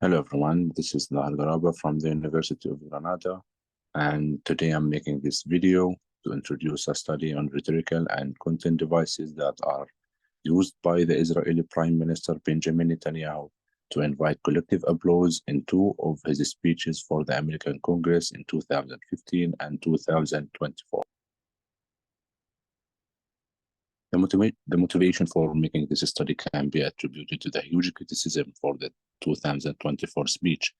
Hello everyone, this is Nahar from the University of Granada, and today I'm making this video to introduce a study on rhetorical and content devices that are used by the Israeli Prime Minister Benjamin Netanyahu to invite collective applause in two of his speeches for the American Congress in 2015 and 2024. The motivation for making this study can be attributed to the huge criticism for the 2024 speech.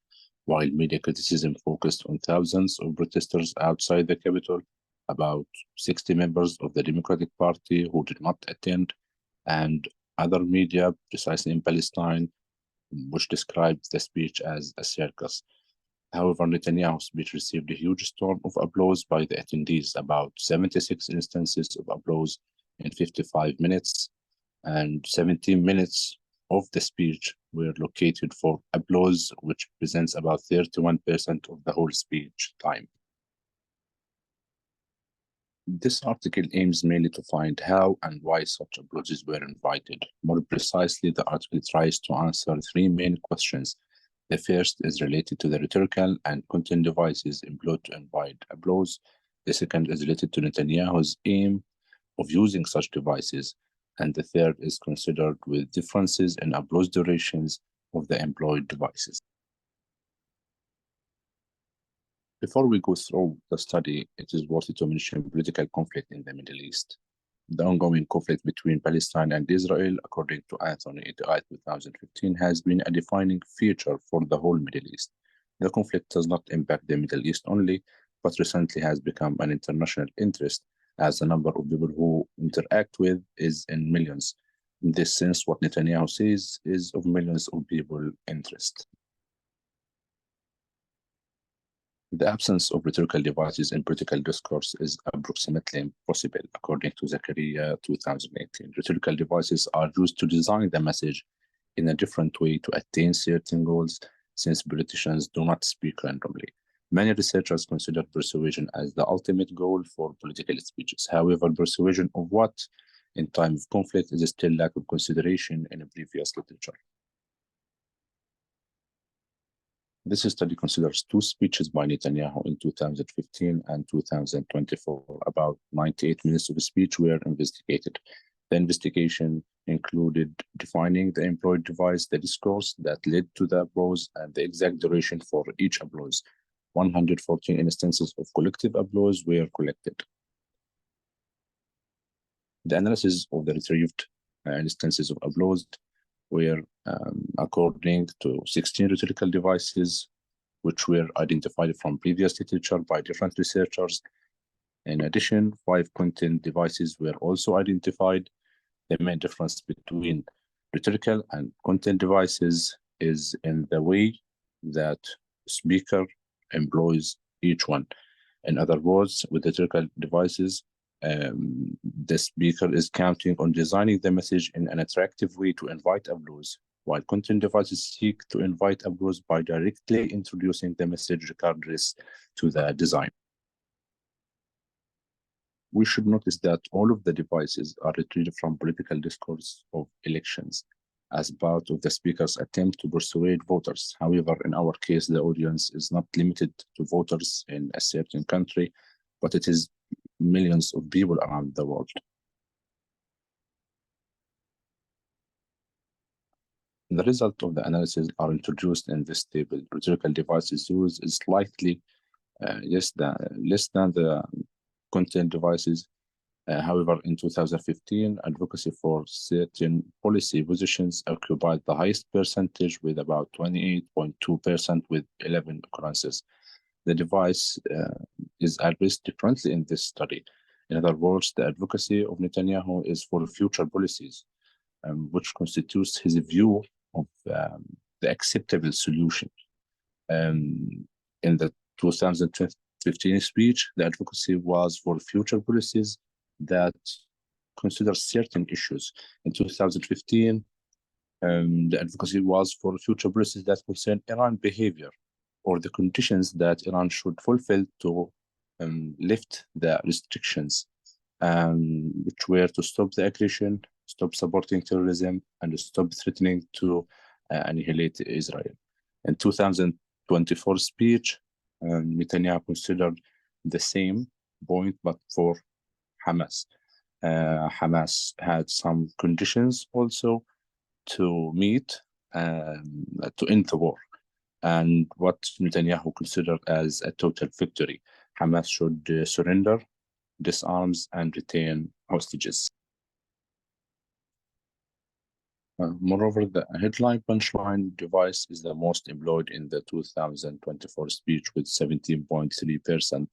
While media criticism focused on thousands of protesters outside the Capitol, about 60 members of the Democratic Party who did not attend, and other media, precisely in Palestine, which described the speech as a circus. However, Netanyahu's speech received a huge storm of applause by the attendees, about 76 instances of applause in 55 minutes, and 17 minutes of the speech were located for applause, which presents about 31% of the whole speech time. This article aims mainly to find how and why such applauses were invited. More precisely, the article tries to answer three main questions. The first is related to the rhetorical and content devices employed to invite applause. The second is related to Netanyahu's aim of using such devices, and the third is considered with differences in applause durations of the employed devices. Before we go through the study, it is worth to mention political conflict in the Middle East. The ongoing conflict between Palestine and Israel, according to Anthony et al. 2015, has been a defining feature for the whole Middle East. The conflict does not impact the Middle East only, but recently has become an international interest, as the number of people who interact with is in millions. In this sense, what Netanyahu says is of millions of people interest. The absence of rhetorical devices in political discourse is approximately impossible, according to Zakaria 2018. Rhetorical devices are used to design the message in a different way to attain certain goals, since politicians do not speak randomly. Many researchers consider persuasion as the ultimate goal for political speeches. However, persuasion of what in time of conflict is still lack of consideration in previous literature. This study considers two speeches by Netanyahu in 2015 and 2024. About 98 minutes of the speech were investigated. The investigation included defining the employed device, the discourse that led to the applause, and the exact duration for each applause. 114 instances of collective applause were collected. The analysis of the retrieved instances of applause were according to 16 rhetorical devices, which were identified from previous literature by different researchers. In addition, 5 content devices were also identified. The main difference between rhetorical and content devices is in the way that speaker employs each one. In other words, with rhetorical devices, the speaker is counting on designing the message in an attractive way to invite applause, while content devices seek to invite applause by directly introducing the message regardless to the design. We should notice that all of the devices are retrieved from political discourse of elections as part of the speaker's attempt to persuade voters. However, in our case, the audience is not limited to voters in a certain country, but it is millions of people around the world. The result of the analysis are introduced in this table. Rhetorical devices used is slightly less than the content devices. However, in 2015, advocacy for certain policy positions occupied the highest percentage, with about 28.2% with 11 occurrences. The device is addressed differently in this study. In other words, the advocacy of Netanyahu is for future policies, which constitutes his view of the acceptable solution. In the 2015 speech, the advocacy was for future policies that consider certain issues. In 2015, the advocacy was for future policies that concern Iran behavior, or the conditions that Iran should fulfill to lift the restrictions, which were to stop the aggression, stop supporting terrorism, and stop threatening to annihilate Israel. In 2024 speech, Netanyahu considered the same point, but for Hamas. Hamas had some conditions also to meet to end the war, and what Netanyahu considered as a total victory. Hamas should surrender, disarms, and retain hostages. Moreover, the headline punchline device is the most employed in the 2024 speech, with 17.3%.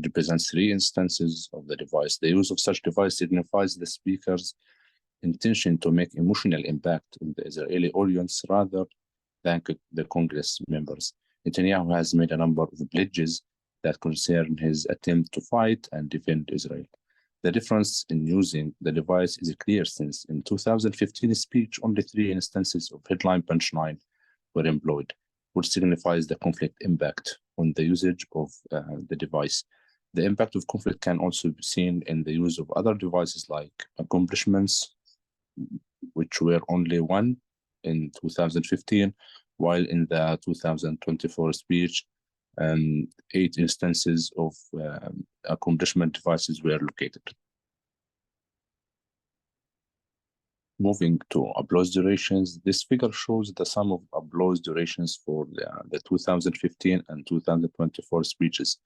Represents 3 instances of the device. The use of such device signifies the speaker's intention to make emotional impact on the Israeli audience rather than the Congress members. Netanyahu has made a number of pledges that concern his attempt to fight and defend Israel. The difference in using the device is clear, since in 2015 speech, only 3 instances of headline punchline were employed, which signifies the conflict impact on the usage of the device. The impact of conflict can also be seen in the use of other devices like accomplishments, which were only 1 in 2015, while in the 2024 speech, 8 instances of accomplishment devices were located. Moving to applause durations, this figure shows the sum of applause durations for the 2015 and 2024 speeches.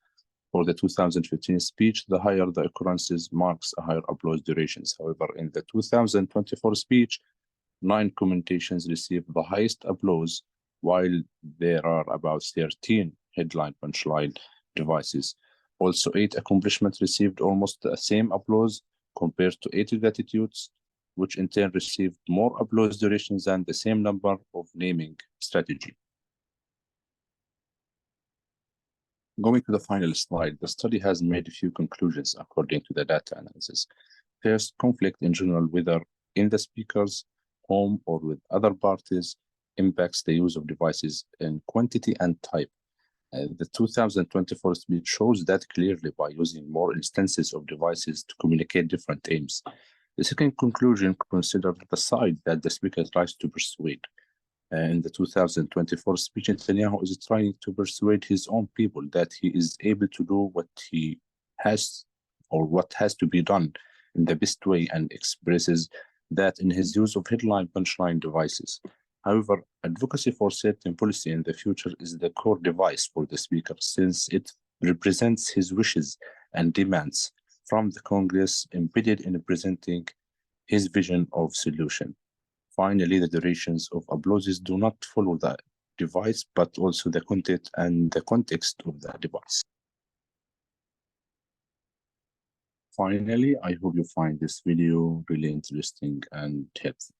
For the 2015 speech, the higher the occurrences marks a higher applause durations. However, in the 2024 speech, 9 commentations received the highest applause, while there are about 13 headline punchline devices. Also, 8 accomplishments received almost the same applause compared to 8 gratitudes, which in turn received more applause durations than the same number of naming strategy. Going to the final slide, the study has made a few conclusions according to the data analysis. First, conflict in general, whether in the speaker's home or with other parties, impacts the use of devices in quantity and type. The 2024 speech shows that clearly by using more instances of devices to communicate different aims. The second conclusion considers the side that the speaker tries to persuade. In the 2024 speech, Netanyahu is trying to persuade his own people that he is able to do what he has or what has to be done in the best way, and expresses that in his use of headline punchline devices. However, advocacy for certain policy in the future is the core device for the speaker, since it represents his wishes and demands from the Congress, embedded in presenting his vision of solution. Finally, the durations of applauses do not follow the device, but also the content and the context of the device. Finally, I hope you find this video really interesting and helpful.